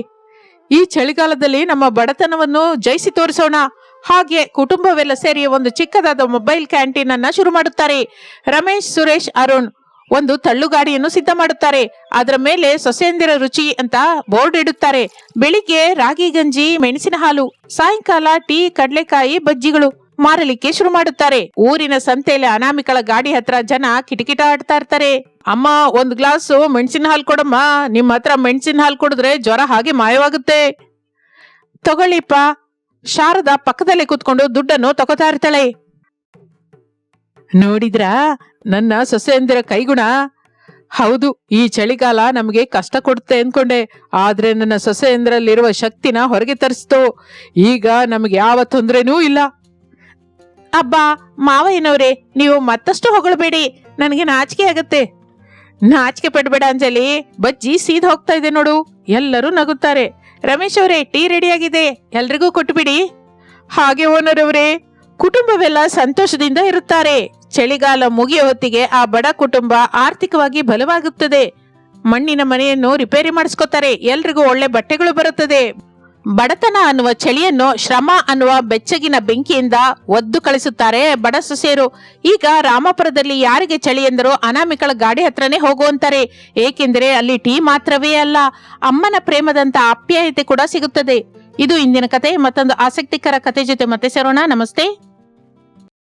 ಈ ಚಳಿಗಾಲದಲ್ಲಿ ನಮ್ಮ ಬಡತನವನ್ನು ಜಯಿಸಿ ತೋರಿಸೋಣ. ಹಾಗೆ ಕುಟುಂಬವೆಲ್ಲ ಸೇರಿ ಒಂದು ಚಿಕ್ಕದಾದ ಮೊಬೈಲ್ ಕ್ಯಾಂಟೀನ್ ಅನ್ನ ಶುರು ಮಾಡುತ್ತಾರೆ. ರಮೇಶ್, ಸುರೇಶ್, ಅರುಣ್ ಒಂದು ತಳ್ಳುಗಾಡಿಯನ್ನು ಸಿದ್ಧ ಮಾಡುತ್ತಾರೆ. ಅದರ ಮೇಲೆ ಸೊಸೆಯಂದಿರ ರುಚಿ ಅಂತ ಬೋರ್ಡ್ ಇಡುತ್ತಾರೆ. ಬೆಳಿಗ್ಗೆ ರಾಗಿ ಗಂಜಿ, ಮೆಣಸಿನ ಹಾಲು, ಸಾಯಂಕಾಲ ಟೀ, ಕಡಲೆಕಾಯಿ, ಬಜ್ಜಿಗಳು ಮಾರಲಿಕ್ಕೆ ಶುರು ಮಾಡುತ್ತಾರೆ. ಊರಿನ ಸಂತೆಯಲ್ಲಿ ಅನಾಮಿಕಳ ಗಾಡಿ ಹತ್ರ ಜನ ಕಿಟಕಿಟ ಆಡ್ತಾ ಇರ್ತಾರೆ. ಅಮ್ಮ, ಒಂದು ಗ್ಲಾಸು ಮೆಣಸಿನ ಹಾಲು ಕೊಡಮ್ಮ. ನಿಮ್ಮ ಹತ್ರ ಮೆಣಸಿನ ಹಾಲು ಕುಡಿದ್ರೆ ಜ್ವರ ಹಾಗೆ ಮಾಯವಾಗುತ್ತೆ. ತಗೊಳ್ಳಿಪ್ಪ. ಶಾರದಾ ಪಕ್ಕದಲ್ಲೇ ಕೂತ್ಕೊಂಡು ದುಡ್ಡನ್ನು ತಗೋತಾ ಇರ್ತಾಳೆ. ನೋಡಿದ್ರಾ ನನ್ನ ಸೊಸೆಯಂದಿರ ಕೈಗುಣ? ಹೌದು, ಈ ಚಳಿಗಾಲ ನಮಗೆ ಕಷ್ಟ ಕೊಡುತ್ತೆ ಅನ್ಕೊಂಡೆ, ಆದ್ರೆ ನನ್ನ ಸೊಸೆಯಂದ್ರಲ್ಲಿರುವ ಶಕ್ತಿನ ಹೊರಗೆ ತರಿಸ್ತು. ಈಗ ನಮಗೆ ಯಾವ ತೊಂದ್ರೆನೂ ಇಲ್ಲ. ಅಬ್ಬಾ ಮಾವಯ್ಯನವ್ರೆ, ನೀವು ಮತ್ತಷ್ಟು ಹೊಗಳಬೇಡಿ, ನನಗೆ ನಾಚಿಕೆ ಆಗತ್ತೆ. ನಾಚಿಕೆ ಪಡ್ಬೇಡ ಅಂಜಲಿ, ಬಜ್ಜಿ ಸೀದ್ ಹೋಗ್ತಾ ಇದೆ ನೋಡು. ಎಲ್ಲರೂ ನಗುತ್ತಾರೆ. ರಮೇಶ್ ಅವರೇ, ಟೀ ರೆಡಿಯಾಗಿದೆ, ಎಲ್ರಿಗೂ ಕೊಟ್ಟುಬಿಡಿ. ಹಾಗೆ ಓನರ್ ಅವರೇ. ಕುಟುಂಬವೆಲ್ಲ ಸಂತೋಷದಿಂದ ಇರುತ್ತಾರೆ. ಚಳಿಗಾಲ ಮುಗಿಯೋ ಹೊತ್ತಿಗೆ ಆ ಬಡ ಕುಟುಂಬ ಆರ್ಥಿಕವಾಗಿ ಬಲವಾಗುತ್ತದೆ. ಮಣ್ಣಿನ ಮನೆಯನ್ನು ರಿಪೇರಿ ಮಾಡಿಸ್ಕೋತಾರೆ. ಎಲ್ರಿಗೂ ಒಳ್ಳೆ ಬಟ್ಟೆಗಳು ಬರುತ್ತದೆ. ಬಡತನ ಅನ್ನುವ ಚಳಿಯನ್ನು ಶ್ರಮ ಅನ್ನುವ ಬೆಚ್ಚಗಿನ ಬೆಂಕಿಯಿಂದ ಒದ್ದು ಕಳಿಸುತ್ತಾರೆ ಬಡ ಸೊಸೆಯರು. ಈಗ ರಾಮಪುರದಲ್ಲಿ ಯಾರಿಗೆ ಚಳಿ ಎಂದರೂ ಅನಾಮಿಕಳ ಗಾಡಿ ಹತ್ರನೇ ಹೋಗುವಂತಾರೆ. ಏಕೆಂದರೆ ಅಲ್ಲಿ ಟೀ ಮಾತ್ರವೇ ಅಲ್ಲ, ಅಮ್ಮನ ಪ್ರೇಮದಂತ ಆಪ್ಯಾಯತೆ ಕೂಡ ಸಿಗುತ್ತದೆ. ಇದು ಇಂದಿನ ಕತೆ. ಮತ್ತೊಂದು ಆಸಕ್ತಿಕರ ಕತೆ ಜೊತೆ ಮತ್ತೆ ಸೇರೋಣ. ನಮಸ್ತೆ.